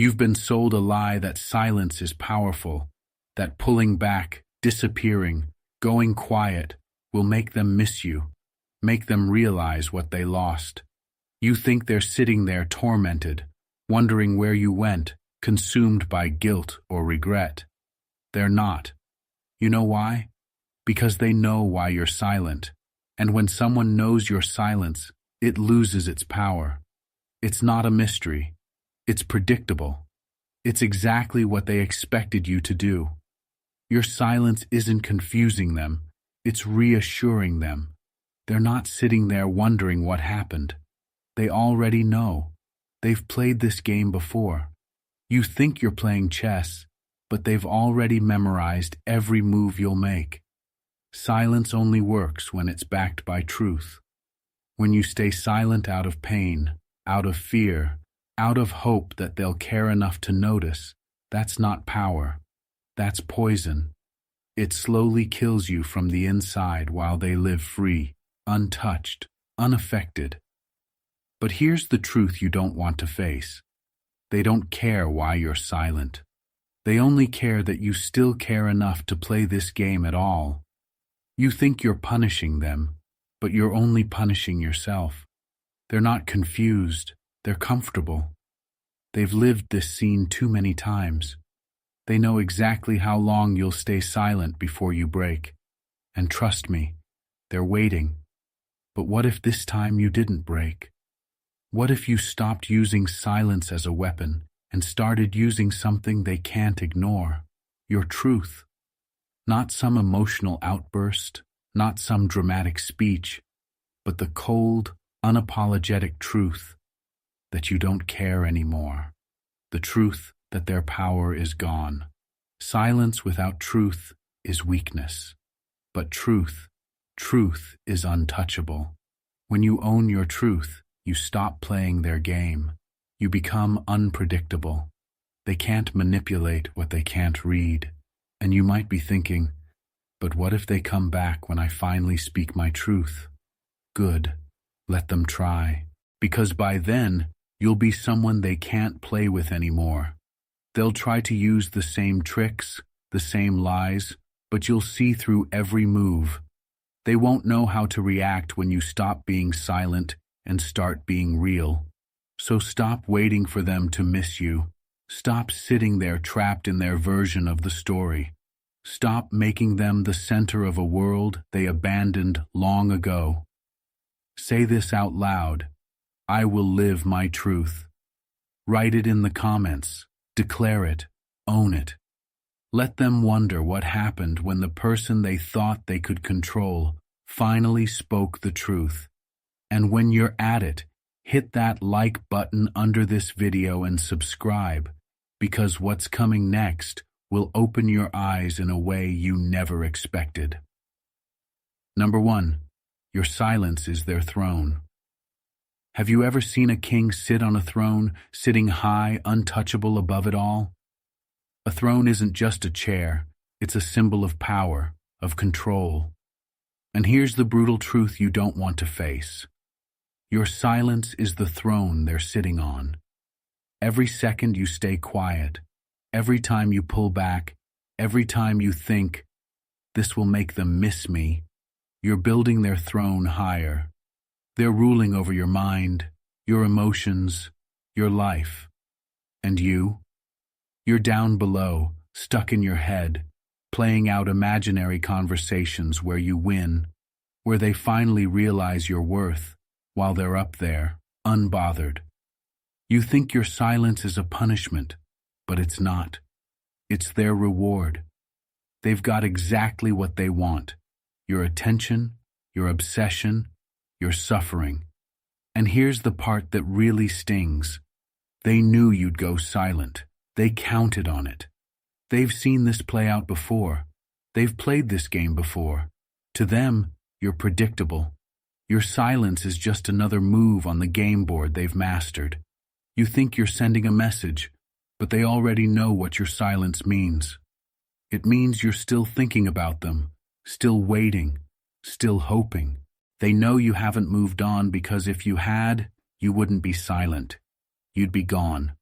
You've been sold a lie that silence is powerful, that pulling back, disappearing, going quiet will make them miss you, make them realize what they lost. You think they're sitting there tormented, wondering where you went, consumed by guilt or regret. They're not. You know why? Because they know why you're silent. And when someone knows your silence, it loses its power. It's not a mystery. It's predictable. It's exactly what they expected you to do. Your silence isn't confusing them. It's reassuring them. They're not sitting there wondering what happened. They already know. They've played this game before. You think you're playing chess, but they've already memorized every move you'll make. Silence only works when it's backed by truth. When you stay silent out of pain, out of fear, out of hope that they'll care enough to notice, that's not power. That's poison. It slowly kills you from the inside while they live free, untouched, unaffected. But here's the truth you don't want to face. They don't care why you're silent. They only care that you still care enough to play this game at all. You think you're punishing them, but you're only punishing yourself. They're not confused. They're comfortable. They've lived this scene too many times. They know exactly how long you'll stay silent before you break. And trust me, they're waiting. But what if this time you didn't break? What if you stopped using silence as a weapon and started using something they can't ignore? Your truth. Not some emotional outburst, not some dramatic speech, but the cold, unapologetic truth that you don't care anymore. The truth that their power is gone. Silence without truth is weakness. But truth is untouchable. When you own your truth, you stop playing their game. You become unpredictable. They can't manipulate what they can't read. And you might be thinking, but what if they come back when I finally speak my truth? Good. Let them try. Because by then, you'll be someone they can't play with anymore. They'll try to use the same tricks, the same lies, but you'll see through every move. They won't know how to react when you stop being silent and start being real. So stop waiting for them to miss you. Stop sitting there trapped in their version of the story. Stop making them the center of a world they abandoned long ago. Say this out loud. I will live my truth. Write it in the comments. Declare it. Own it. Let them wonder what happened when the person they thought they could control finally spoke the truth. And when you're at it, hit that like button under this video and subscribe, because what's coming next will open your eyes in a way you never expected. Number 1. Your silence is their throne. Have you ever seen a king sit on a throne, sitting high, untouchable above it all? A throne isn't just a chair, it's a symbol of power, of control. And here's the brutal truth you don't want to face. Your silence is the throne they're sitting on. Every second you stay quiet, every time you pull back, every time you think, this will make them miss me, you're building their throne higher. They're ruling over your mind, your emotions, your life. And you? You're down below, stuck in your head, playing out imaginary conversations where you win, where they finally realize your worth, while they're up there, unbothered. You think your silence is a punishment, but it's not. It's their reward. They've got exactly what they want. Your attention, your obsession, your suffering. And here's the part that really stings. They knew you'd go silent. They counted on it. They've seen this play out before. They've played this game before. To them, you're predictable. Your silence is just another move on the game board they've mastered. You think you're sending a message, but they already know what your silence means. It means you're still thinking about them, still waiting, still hoping. They know you haven't moved on because if you had, you wouldn't be silent. You'd be gone.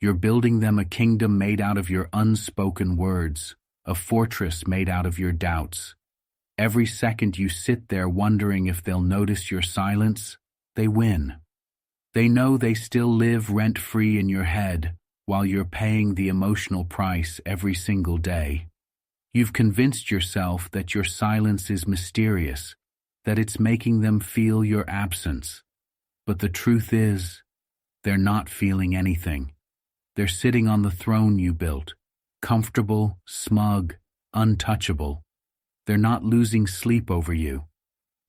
You're building them a kingdom made out of your unspoken words, a fortress made out of your doubts. Every second you sit there wondering if they'll notice your silence, they win. They know they still live rent-free in your head while you're paying the emotional price every single day. You've convinced yourself that your silence is mysterious, that it's making them feel your absence. But the truth is, they're not feeling anything. They're sitting on the throne you built, comfortable, smug, untouchable. They're not losing sleep over you.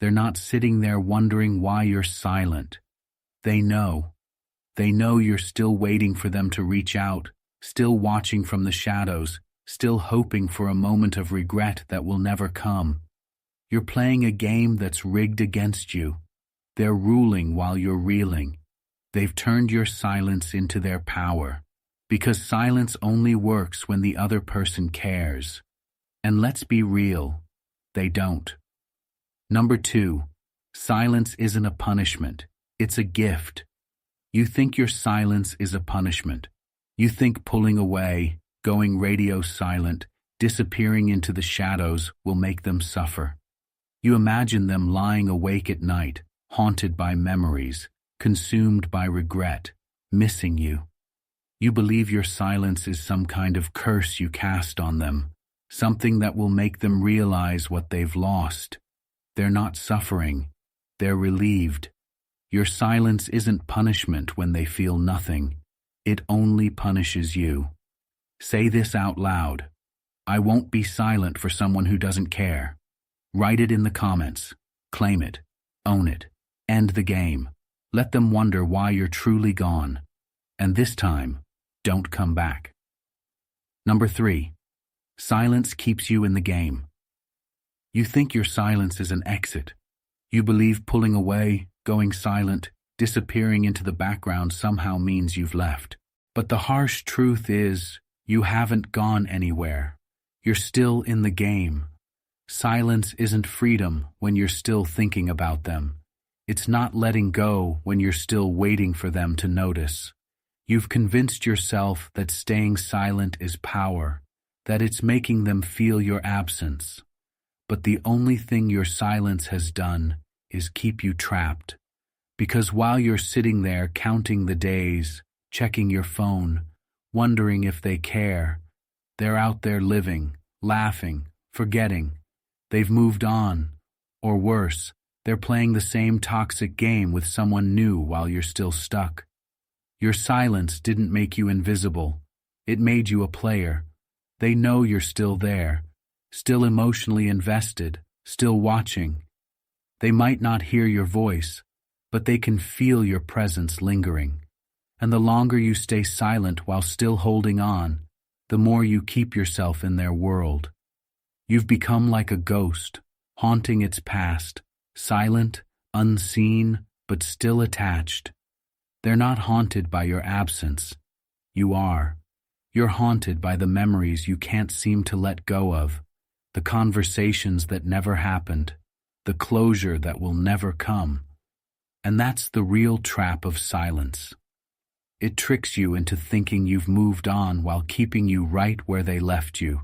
They're not sitting there wondering why you're silent. They know. They know you're still waiting for them to reach out, still watching from the shadows, still hoping for a moment of regret that will never come. You're playing a game that's rigged against you. They're ruling while you're reeling. They've turned your silence into their power, because silence only works when the other person cares. And let's be real, they don't. Number 2, silence isn't a punishment, it's a gift. You think your silence is a punishment. You think pulling away, going radio silent, disappearing into the shadows will make them suffer. You imagine them lying awake at night, haunted by memories, consumed by regret, missing you. You believe your silence is some kind of curse you cast on them, something that will make them realize what they've lost. They're not suffering, they're relieved. Your silence isn't punishment when they feel nothing. It only punishes you. Say this out loud. I won't be silent for someone who doesn't care. Write it in the comments. Claim it. Own it. End the game. Let them wonder why you're truly gone. And this time, don't come back. Number 3, silence keeps you in the game. You think your silence is an exit. You believe pulling away, going silent, disappearing into the background somehow means you've left. But the harsh truth is, you haven't gone anywhere. You're still in the game. Silence isn't freedom when you're still thinking about them. It's not letting go when you're still waiting for them to notice. You've convinced yourself that staying silent is power, that it's making them feel your absence. But the only thing your silence has done is keep you trapped. Because while you're sitting there counting the days, checking your phone, wondering if they care, they're out there living, laughing, forgetting. They've moved on. Or worse, they're playing the same toxic game with someone new while you're still stuck. Your silence didn't make you invisible. It made you a player. They know you're still there, still emotionally invested, still watching. They might not hear your voice, but they can feel your presence lingering. And the longer you stay silent while still holding on, the more you keep yourself in their world. You've become like a ghost, haunting its past, silent, unseen, but still attached. They're not haunted by your absence. You are. You're haunted by the memories you can't seem to let go of, the conversations that never happened, the closure that will never come. And that's the real trap of silence. It tricks you into thinking you've moved on while keeping you right where they left you.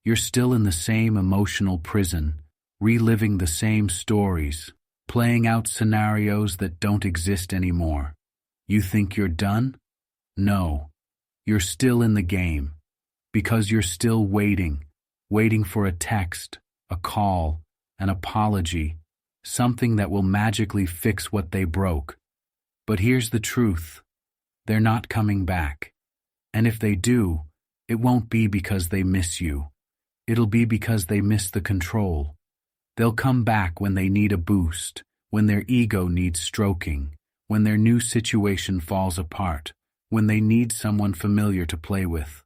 You're still in the same emotional prison, reliving the same stories, playing out scenarios that don't exist anymore. You think you're done? No. You're still in the game, because you're still waiting for a text, a call, an apology, something that will magically fix what they broke. But here's the truth. They're not coming back. And if they do, it won't be because they miss you. It'll be because they miss the control. They'll come back when they need a boost, when their ego needs stroking, when their new situation falls apart, when they need someone familiar to play with.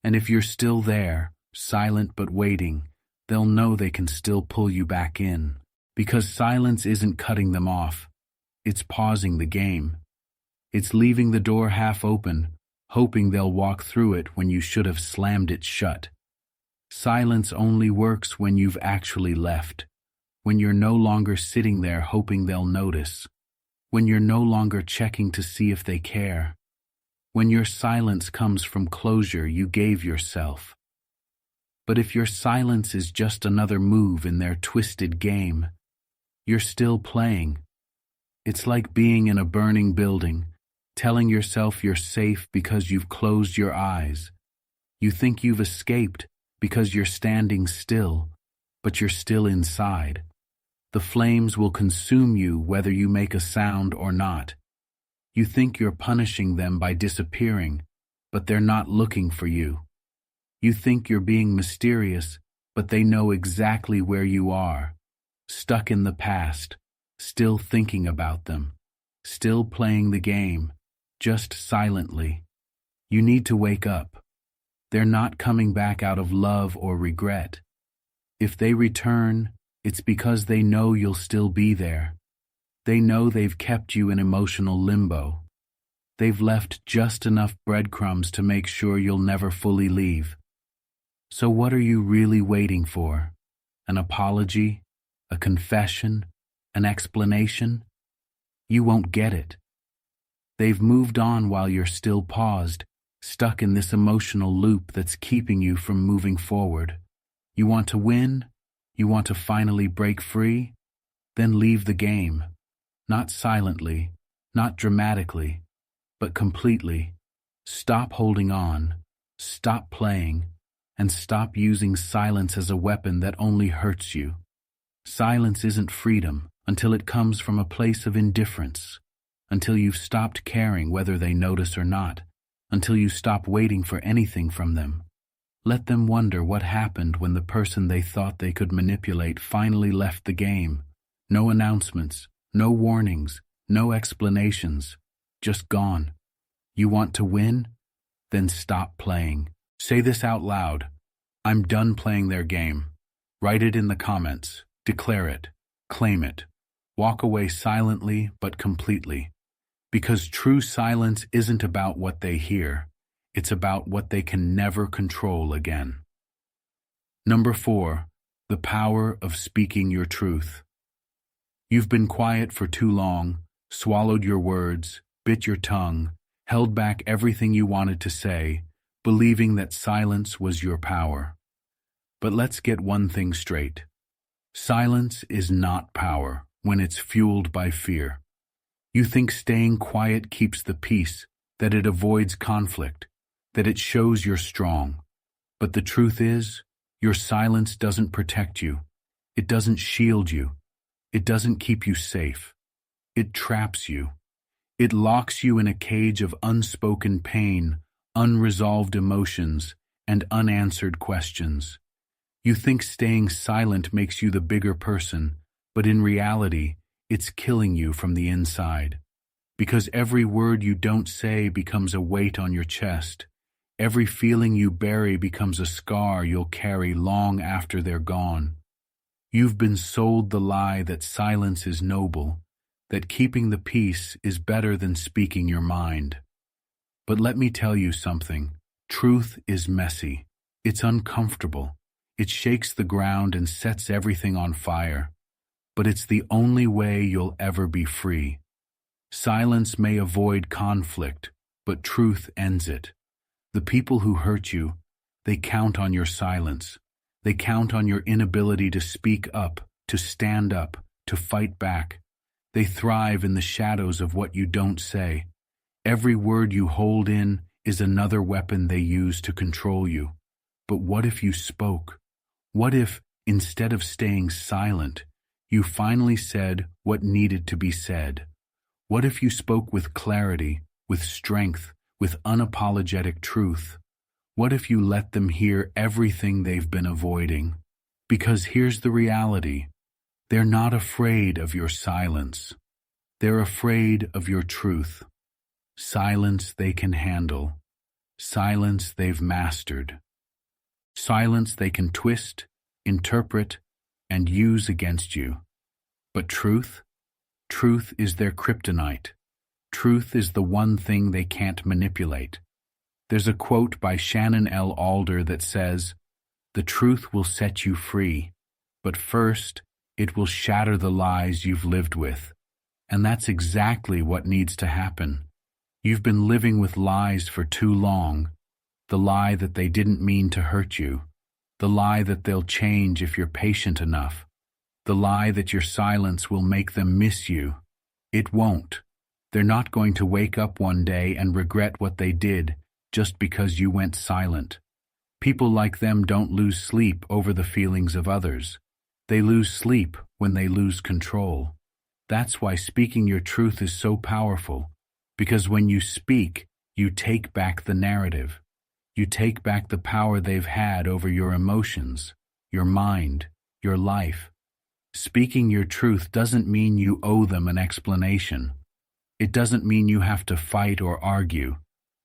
And if you're still there, silent but waiting, they'll know they can still pull you back in. Because silence isn't cutting them off. It's pausing the game. It's leaving the door half open, hoping they'll walk through it when you should have slammed it shut. Silence only works when you've actually left, when you're no longer sitting there hoping they'll notice, when you're no longer checking to see if they care, when your silence comes from closure you gave yourself. But if your silence is just another move in their twisted game, you're still playing. It's like being in a burning building, telling yourself you're safe because you've closed your eyes. You think you've escaped because you're standing still, but you're still inside. The flames will consume you whether you make a sound or not. You think you're punishing them by disappearing, but they're not looking for you. You think you're being mysterious, but they know exactly where you are, stuck in the past, still thinking about them, still playing the game, just silently. You need to wake up. They're not coming back out of love or regret. If they return, it's because they know you'll still be there. They know they've kept you in emotional limbo. They've left just enough breadcrumbs to make sure you'll never fully leave. So what are you really waiting for? An apology? A confession? An explanation? You won't get it. They've moved on while you're still paused, stuck in this emotional loop that's keeping you from moving forward. You want to win? You want to finally break free? Then leave the game. Not silently, not dramatically, but completely. Stop holding on, stop playing, and stop using silence as a weapon that only hurts you. Silence isn't freedom until it comes from a place of indifference, until you've stopped caring whether they notice or not, until you stop waiting for anything from them. Let them wonder what happened when the person they thought they could manipulate finally left the game. No announcements, no warnings, no explanations, just gone. You want to win? Then stop playing. Say this out loud. I'm done playing their game. Write it in the comments. Declare it. Claim it. Walk away silently but completely. Because true silence isn't about what they hear. It's about what they can never control again. Number 4, the power of speaking your truth. You've been quiet for too long, swallowed your words, bit your tongue, held back everything you wanted to say, believing that silence was your power. But let's get one thing straight. Silence is not power when it's fueled by fear. You think staying quiet keeps the peace, that it avoids conflict, that it shows you're strong. But the truth is, your silence doesn't protect you. It doesn't shield you. It doesn't keep you safe. It traps you. It locks you in a cage of unspoken pain, unresolved emotions, and unanswered questions. You think staying silent makes you the bigger person, but in reality, it's killing you from the inside. Because every word you don't say becomes a weight on your chest. Every feeling you bury becomes a scar you'll carry long after they're gone. You've been sold the lie that silence is noble, that keeping the peace is better than speaking your mind. But let me tell you something. Truth is messy. It's uncomfortable. It shakes the ground and sets everything on fire. But it's the only way you'll ever be free. Silence may avoid conflict, but truth ends it. The people who hurt you, they count on your silence. They count on your inability to speak up, to stand up, to fight back. They thrive in the shadows of what you don't say. Every word you hold in is another weapon they use to control you. But what if you spoke? What if, instead of staying silent, you finally said what needed to be said? What if you spoke with clarity, with strength, with unapologetic truth? What if you let them hear everything they've been avoiding? Because here's the reality. They're not afraid of your silence. They're afraid of your truth. Silence they can handle. Silence they've mastered. Silence they can twist, interpret, and use against you. But truth? Truth is their kryptonite. Truth is the one thing they can't manipulate. There's a quote by Shannon L. Alder that says, "The truth will set you free, but first, it will shatter the lies you've lived with." And that's exactly what needs to happen. You've been living with lies for too long. The lie that they didn't mean to hurt you. The lie that they'll change if you're patient enough. The lie that your silence will make them miss you. It won't. They're not going to wake up one day and regret what they did just because you went silent. People like them don't lose sleep over the feelings of others. They lose sleep when they lose control. That's why speaking your truth is so powerful, because when you speak, you take back the narrative. You take back the power they've had over your emotions, your mind, your life. Speaking your truth doesn't mean you owe them an explanation. It doesn't mean you have to fight or argue.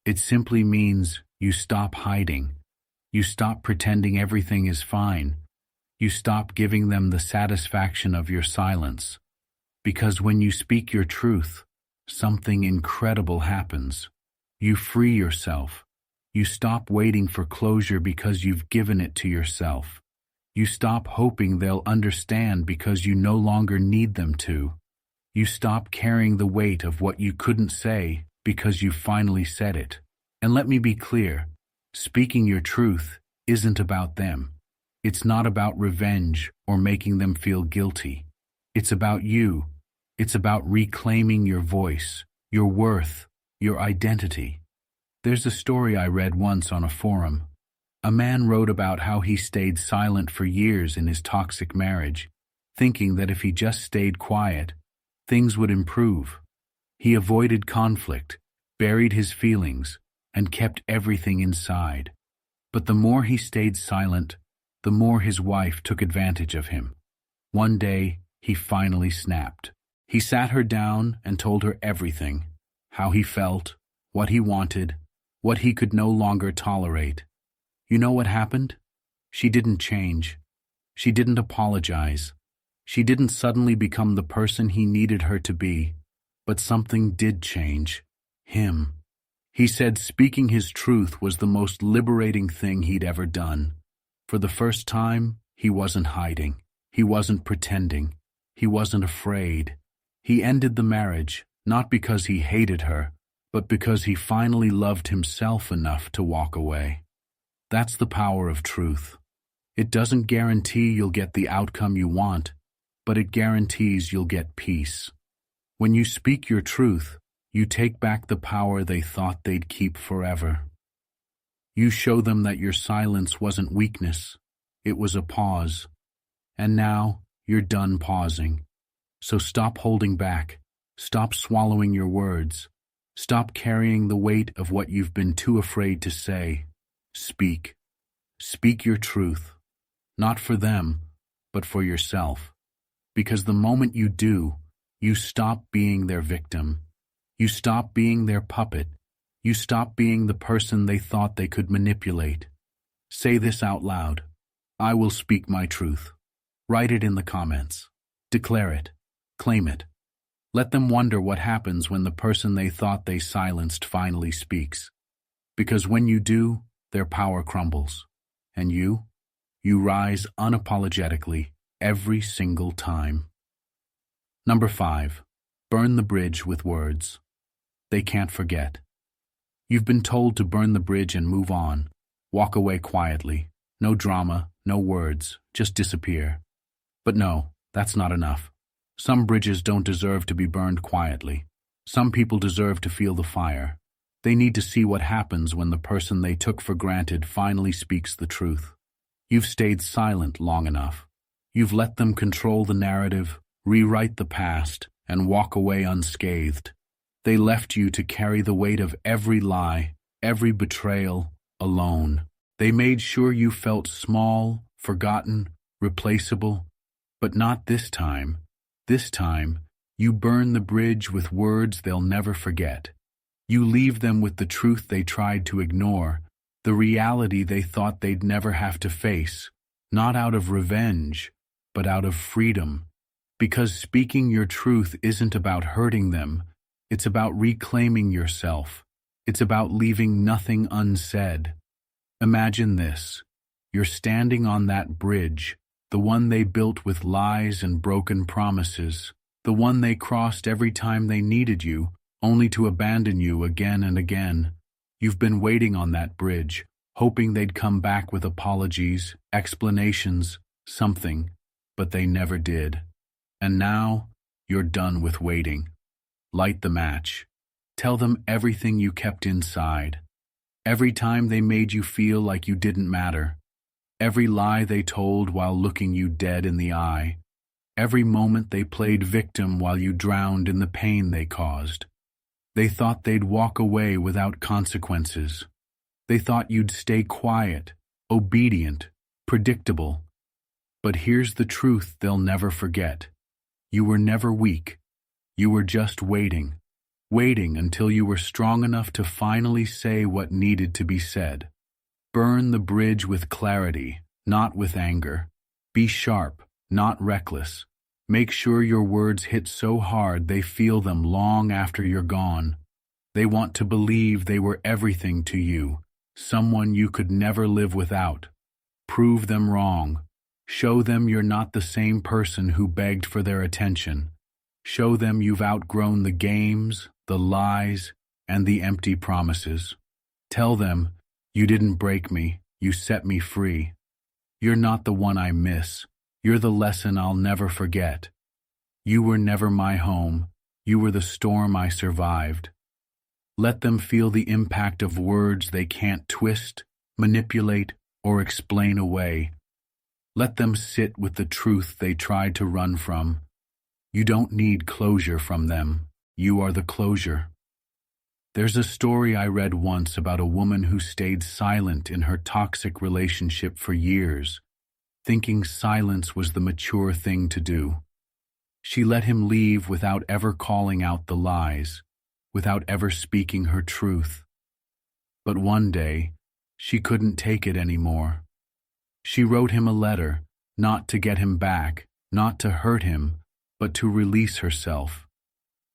It simply means you stop hiding. You stop pretending everything is fine. You stop giving them the satisfaction of your silence. Because when you speak your truth, something incredible happens. You free yourself. You stop waiting for closure because you've given it to yourself. You stop hoping they'll understand because you no longer need them to. You stop carrying the weight of what you couldn't say because you finally said it. And let me be clear, speaking your truth isn't about them. It's not about revenge or making them feel guilty. It's about you. It's about reclaiming your voice, your worth, your identity. There's a story I read once on a forum. A man wrote about how he stayed silent for years in his toxic marriage, thinking that if he just stayed quiet, things would improve. He avoided conflict, buried his feelings, and kept everything inside. But the more he stayed silent, the more his wife took advantage of him. One day, he finally snapped. He sat her down and told her everything, how he felt, what he wanted, what he could no longer tolerate. You know what happened? She didn't change. She didn't apologize. She didn't suddenly become the person he needed her to be. But something did change. Him. He said speaking his truth was the most liberating thing he'd ever done. For the first time, he wasn't hiding. He wasn't pretending. He wasn't afraid. He ended the marriage, not because he hated her, but because he finally loved himself enough to walk away. That's the power of truth. It doesn't guarantee you'll get the outcome you want, but it guarantees you'll get peace. When you speak your truth, you take back the power they thought they'd keep forever. You show them that your silence wasn't weakness, it was a pause. And now, you're done pausing. So stop holding back. Stop swallowing your words. Stop carrying the weight of what you've been too afraid to say. Speak. Speak your truth. Not for them, but for yourself. Because the moment you do, you stop being their victim. You stop being their puppet. You stop being the person they thought they could manipulate. Say this out loud. I will speak my truth. Write it in the comments. Declare it. Claim it. Let them wonder what happens when the person they thought they silenced finally speaks. Because when you do, their power crumbles. And you rise unapologetically every single time. Number 5. Burn the bridge with words. They can't forget. You've been told to burn the bridge and move on. Walk away quietly. No drama, no words, just disappear. But no, that's not enough. Some bridges don't deserve to be burned quietly. Some people deserve to feel the fire. They need to see what happens when the person they took for granted finally speaks the truth. You've stayed silent long enough. You've let them control the narrative, rewrite the past, and walk away unscathed. They left you to carry the weight of every lie, every betrayal, alone. They made sure you felt small, forgotten, replaceable. But not this time. This time, you burn the bridge with words they'll never forget. You leave them with the truth they tried to ignore, the reality they thought they'd never have to face, not out of revenge, but out of freedom. Because speaking your truth isn't about hurting them, it's about reclaiming yourself. It's about leaving nothing unsaid. Imagine this. You're standing on that bridge, the one they built with lies and broken promises, the one they crossed every time they needed you, only to abandon you again and again. You've been waiting on that bridge, hoping they'd come back with apologies, explanations, something, but they never did. And now, you're done with waiting. Light the match. Tell them everything you kept inside. Every time they made you feel like you didn't matter. Every lie they told while looking you dead in the eye. Every moment they played victim while you drowned in the pain they caused. They thought they'd walk away without consequences. They thought you'd stay quiet, obedient, predictable. But here's the truth they'll never forget. You were never weak. You were just waiting. Waiting until you were strong enough to finally say what needed to be said. Burn the bridge with clarity, not with anger. Be sharp, not reckless. Make sure your words hit so hard they feel them long after you're gone. They want to believe they were everything to you, someone you could never live without. Prove them wrong. Show them you're not the same person who begged for their attention. Show them you've outgrown the games, the lies, and the empty promises. Tell them, you didn't break me, you set me free. You're not the one I miss. You're the lesson I'll never forget. You were never my home. You were the storm I survived. Let them feel the impact of words they can't twist, manipulate, or explain away. Let them sit with the truth they tried to run from. You don't need closure from them. You are the closure. There's a story I read once about a woman who stayed silent in her toxic relationship for years, thinking silence was the mature thing to do. She let him leave without ever calling out the lies, without ever speaking her truth. But one day, she couldn't take it anymore. She wrote him a letter, not to get him back, not to hurt him, but to release herself.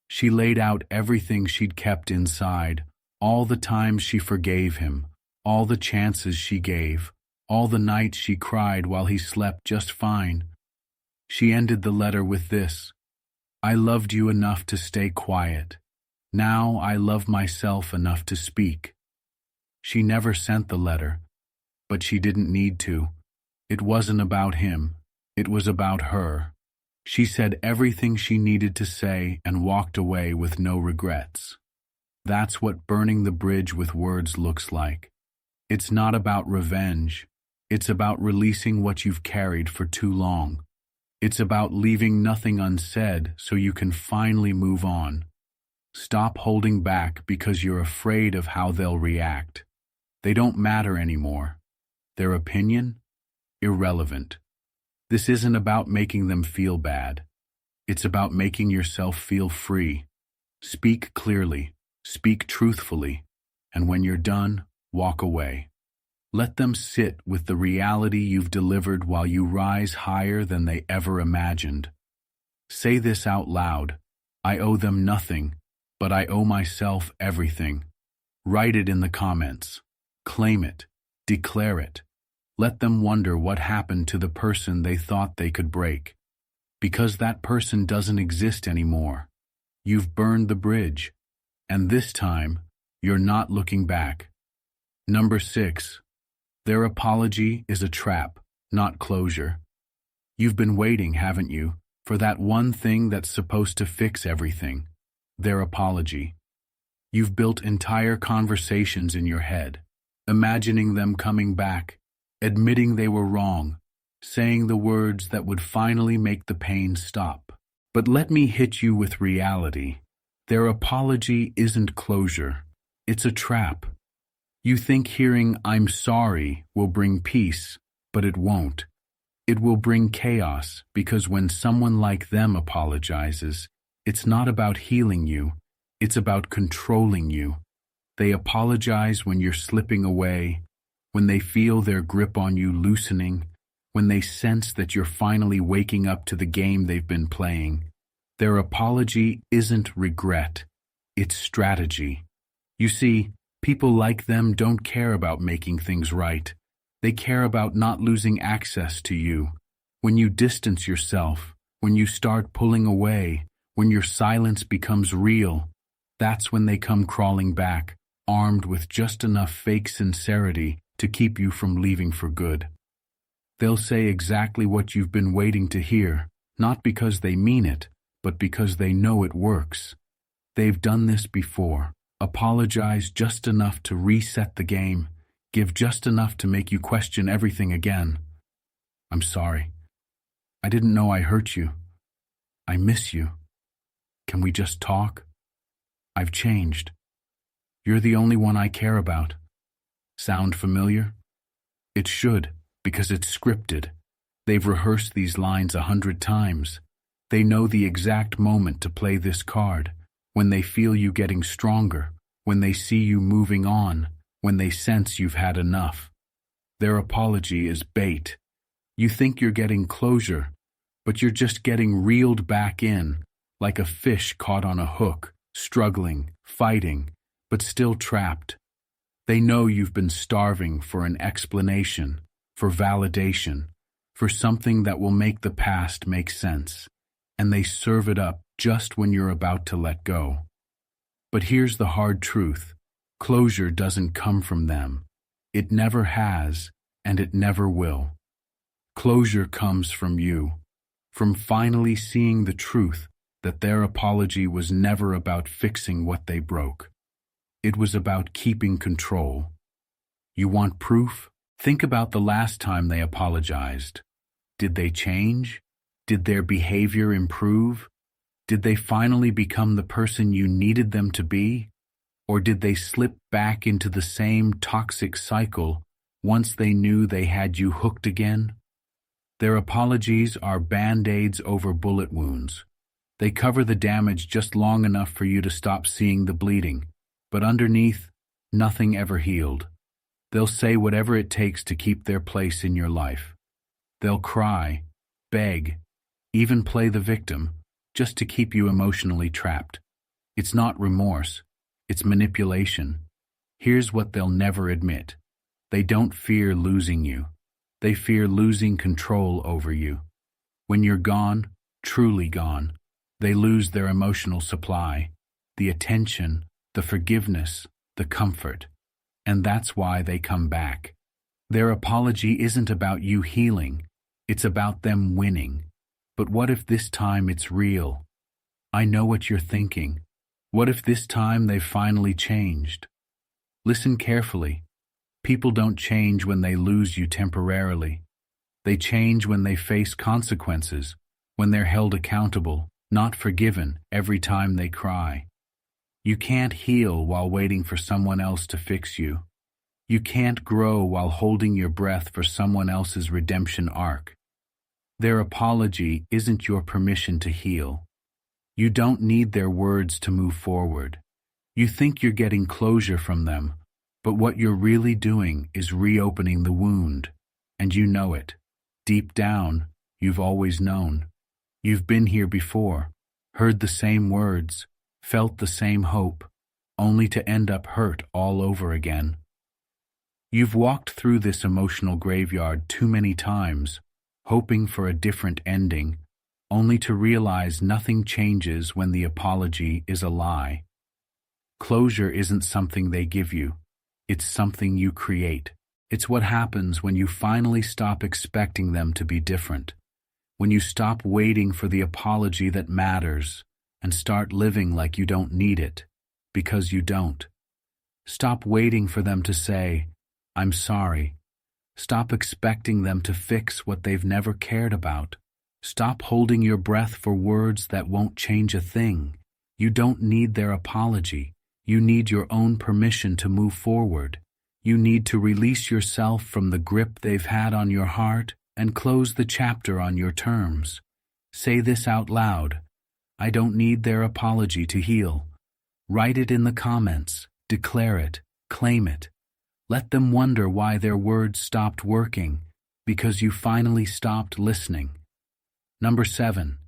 She laid out everything she'd kept inside, all the times she forgave him, all the chances she gave, all the nights she cried while he slept just fine. She ended the letter with this: I loved you enough to stay quiet. Now I love myself enough to speak. She never sent the letter, but she didn't need to. It wasn't about him. It was about her. She said everything she needed to say and walked away with no regrets. That's what burning the bridge with words looks like. It's not about revenge. It's about releasing what you've carried for too long. It's about leaving nothing unsaid so you can finally move on. Stop holding back because you're afraid of how they'll react. They don't matter anymore. Their opinion? Irrelevant. This isn't about making them feel bad. It's about making yourself feel free. Speak clearly, speak truthfully, and when you're done, walk away. Let them sit with the reality you've delivered while you rise higher than they ever imagined. Say this out loud: I owe them nothing, but I owe myself everything. Write it in the comments. Claim it. Declare it. Let them wonder what happened to the person they thought they could break. Because that person doesn't exist anymore. You've burned the bridge, and this time, you're not looking back. Number 6. Their apology is a trap, not closure. You've been waiting, haven't you, for that one thing that's supposed to fix everything: their apology. You've built entire conversations in your head, imagining them coming back, admitting they were wrong, saying the words that would finally make the pain stop. But let me hit you with reality. Their apology isn't closure. It's a trap. You think hearing "I'm sorry" will bring peace, but it won't. It will bring chaos, because when someone like them apologizes, it's not about healing you, it's about controlling you. They apologize when you're slipping away, when they feel their grip on you loosening, when they sense that you're finally waking up to the game they've been playing. Their apology isn't regret, it's strategy. You see, people like them don't care about making things right. They care about not losing access to you. When you distance yourself, when you start pulling away, when your silence becomes real, That's when they come crawling back, armed with just enough fake sincerity to keep you from leaving for good. They'll say exactly what you've been waiting to hear, not because they mean it, but because they know it works. They've done this before. Apologize just enough to reset the game, give just enough to make you question everything again. I'm sorry. I didn't know I hurt you. I miss you. Can we just talk? I've changed. You're the only one I care about. Sound familiar? It should, because it's scripted. They've rehearsed these lines 100 times. They know the exact moment to play this card, when they feel you getting stronger, when they see you moving on, when they sense you've had enough. Their apology is bait. You think you're getting closure, but you're just getting reeled back in, like a fish caught on a hook, struggling, fighting, but still trapped. They know you've been starving for an explanation, for validation, for something that will make the past make sense, and they serve it up just when you're about to let go. But here's the hard truth. Closure doesn't come from them. It never has, and it never will. Closure comes from you, from finally seeing the truth that their apology was never about fixing what they broke. It was about keeping control. You want proof? Think about the last time they apologized. Did they change? Did their behavior improve? Did they finally become the person you needed them to be? Or did they slip back into the same toxic cycle once they knew they had you hooked again? Their apologies are band-aids over bullet wounds. They cover the damage just long enough for you to stop seeing the bleeding, but underneath, nothing ever healed. They'll say whatever it takes to keep their place in your life. They'll cry, beg, even play the victim, just to keep you emotionally trapped. It's not remorse, it's manipulation. Here's what they'll never admit. They don't fear losing you. They fear losing control over you. When you're gone, truly gone, they lose their emotional supply, the attention, the forgiveness, the comfort. And that's why they come back. Their apology isn't about you healing, it's about them winning. But what if this time it's real? I know what you're thinking. What if this time they've finally changed? Listen carefully. People don't change when they lose you temporarily. They change when they face consequences, when they're held accountable, not forgiven every time they cry. You can't heal while waiting for someone else to fix you. You can't grow while holding your breath for someone else's redemption arc. Their apology isn't your permission to heal. You don't need their words to move forward. You think you're getting closure from them, but what you're really doing is reopening the wound, and you know it. Deep down, you've always known. You've been here before, heard the same words, felt the same hope, only to end up hurt all over again. You've walked through this emotional graveyard too many times, hoping for a different ending, only to realize nothing changes when the apology is a lie. Closure isn't something they give you, it's something you create. It's what happens when you finally stop expecting them to be different, when you stop waiting for the apology that matters and start living like you don't need it, because you don't. Stop waiting for them to say, "I'm sorry." Stop expecting them to fix what they've never cared about. Stop holding your breath for words that won't change a thing. You don't need their apology. You need your own permission to move forward. You need to release yourself from the grip they've had on your heart and close the chapter on your terms. Say this out loud. I don't need their apology to heal. Write it in the comments. Declare it. Claim it. Let them wonder why their words stopped working, because you finally stopped listening. Number 7.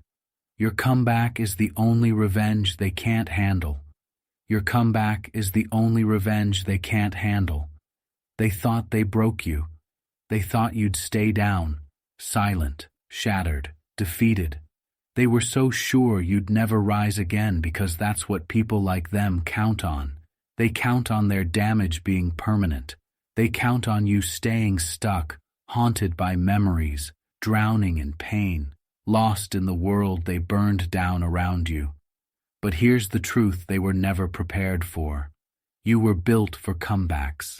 Your comeback is the only revenge they can't handle. Your comeback is the only revenge they can't handle. They thought they broke you. They thought you'd stay down, silent, shattered, defeated. They were so sure you'd never rise again because that's what people like them count on. They count on their damage being permanent. They count on you staying stuck, haunted by memories, drowning in pain, lost in the world they burned down around you. But here's the truth they were never prepared for. You were built for comebacks.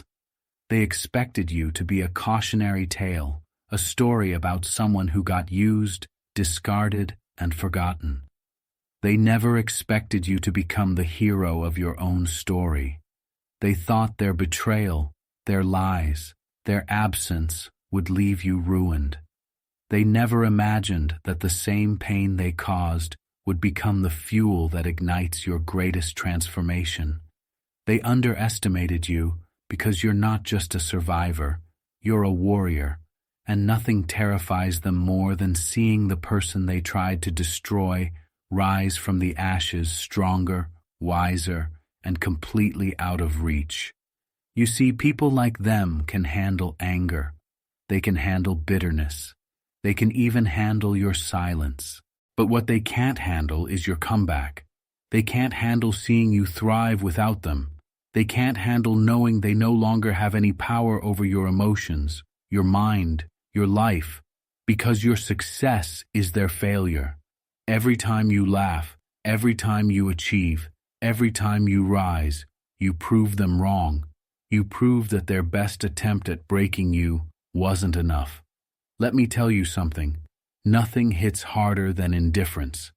They expected you to be a cautionary tale, a story about someone who got used, discarded, and forgotten. They never expected you to become the hero of your own story. They thought their betrayal, their lies, their absence would leave you ruined. They never imagined that the same pain they caused would become the fuel that ignites your greatest transformation. They underestimated you because you're not just a survivor, you're a warrior, and nothing terrifies them more than seeing the person they tried to destroy rise from the ashes stronger, wiser, and completely out of reach. You see, people like them can handle anger. They can handle bitterness. They can even handle your silence. But what they can't handle is your comeback. They can't handle seeing you thrive without them. They can't handle knowing they no longer have any power over your emotions, your mind, your life, because your success is their failure. Every time you laugh, every time you achieve, every time you rise, you prove them wrong. You prove that their best attempt at breaking you wasn't enough. Let me tell you something. Nothing hits harder than indifference.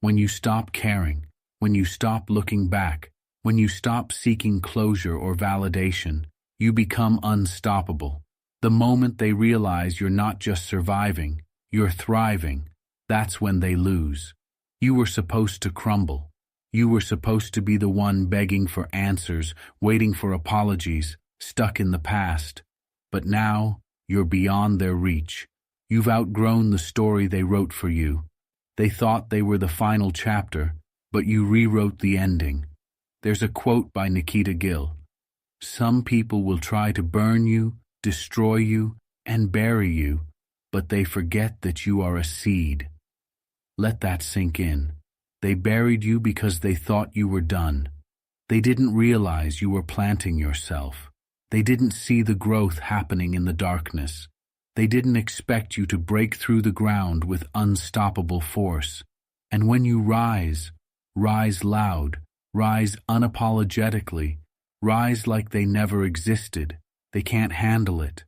When you stop caring, when you stop looking back, when you stop seeking closure or validation, you become unstoppable. The moment they realize you're not just surviving, you're thriving, that's when they lose. You were supposed to crumble. You were supposed to be the one begging for answers, waiting for apologies, stuck in the past. But now, you're beyond their reach. You've outgrown the story they wrote for you. They thought they were the final chapter, but you rewrote the ending. There's a quote by Nikita Gill. Some people will try to burn you, destroy you, and bury you, but they forget that you are a seed. Let that sink in. They buried you because they thought you were done. They didn't realize you were planting yourself. They didn't see the growth happening in the darkness. They didn't expect you to break through the ground with unstoppable force. And when you rise, rise loud, rise unapologetically, rise like they never existed. They can't handle it.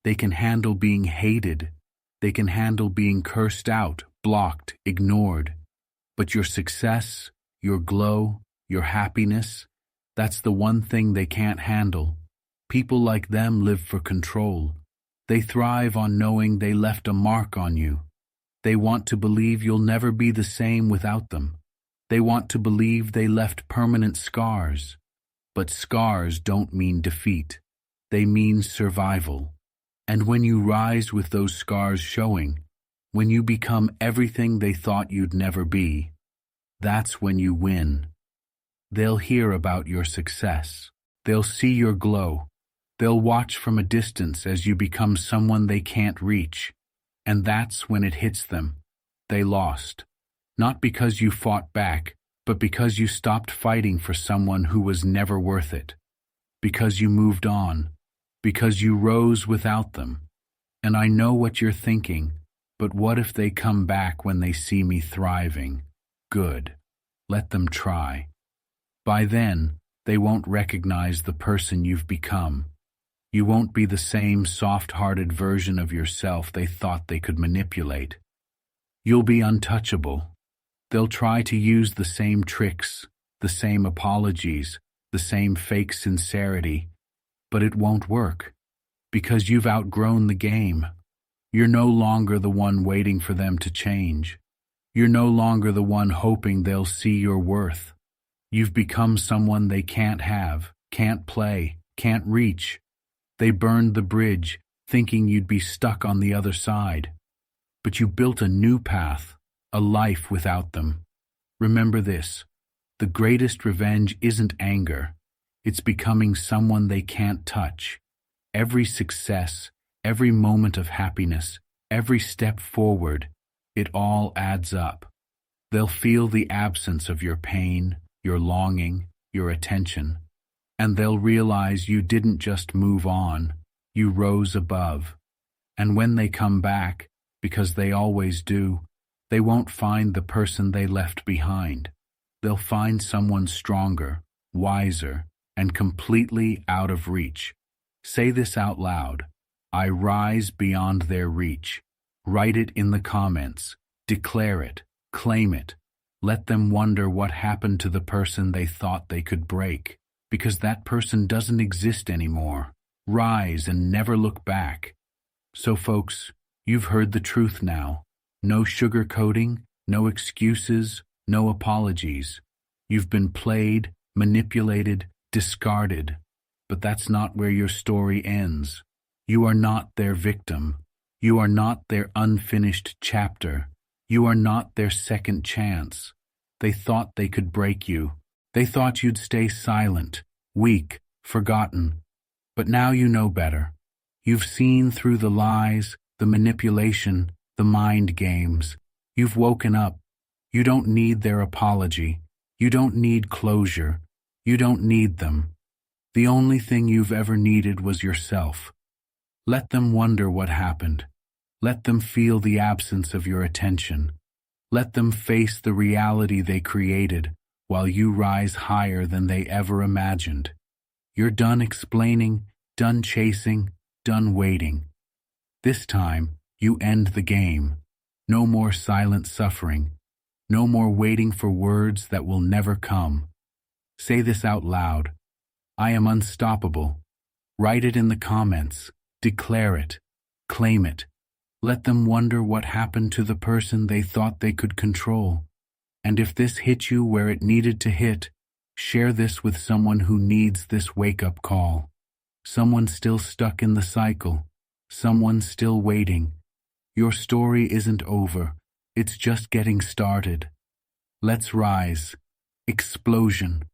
They can handle being hated. They can handle being cursed out, blocked, ignored. But your success, your glow, your happiness, that's the one thing they can't handle. People like them live for control. They thrive on knowing they left a mark on you. They want to believe you'll never be the same without them. They want to believe they left permanent scars. But scars don't mean defeat. They mean survival. And when you rise with those scars showing, when you become everything they thought you'd never be, that's when you win. They'll hear about your success. They'll see your glow. They'll watch from a distance as you become someone they can't reach. And that's when it hits them. They lost. Not because you fought back, but because you stopped fighting for someone who was never worth it. Because you moved on. Because you rose without them. And I know what you're thinking. But what if they come back when they see me thriving? Good. Let them try. By then, they won't recognize the person you've become. You won't be the same soft-hearted version of yourself they thought they could manipulate. You'll be untouchable. They'll try to use the same tricks, the same apologies, the same fake sincerity, but it won't work, because you've outgrown the game. You're no longer the one waiting for them to change. You're no longer the one hoping they'll see your worth. You've become someone they can't have, can't play, can't reach. They burned the bridge, thinking you'd be stuck on the other side. But you built a new path, a life without them. Remember this, the greatest revenge isn't anger. It's becoming someone they can't touch. Every success, every moment of happiness, every step forward, it all adds up. They'll feel the absence of your pain, your longing, your attention, and they'll realize you didn't just move on, you rose above. And when they come back, because they always do, they won't find the person they left behind. They'll find someone stronger, wiser, and completely out of reach. Say this out loud. I rise beyond their reach. Write it in the comments. Declare it. Claim it. Let them wonder what happened to the person they thought they could break, because that person doesn't exist anymore. Rise and never look back. So folks, you've heard the truth now. No sugarcoating, no excuses, no apologies. You've been played, manipulated, discarded. But that's not where your story ends. You are not their victim. You are not their unfinished chapter. You are not their second chance. They thought they could break you. They thought you'd stay silent, weak, forgotten. But now you know better. You've seen through the lies, the manipulation, the mind games. You've woken up. You don't need their apology. You don't need closure. You don't need them. The only thing you've ever needed was yourself. Let them wonder what happened. Let them feel the absence of your attention. Let them face the reality they created while you rise higher than they ever imagined. You're done explaining, done chasing, done waiting. This time, you end the game. No more silent suffering. No more waiting for words that will never come. Say this out loud. I am unstoppable. Write it in the comments. Declare it. Claim it. Let them wonder what happened to the person they thought they could control. And if this hit you where it needed to hit, share this with someone who needs this wake-up call. Someone still stuck in the cycle. Someone still waiting. Your story isn't over. It's just getting started. Let's rise. Explosion.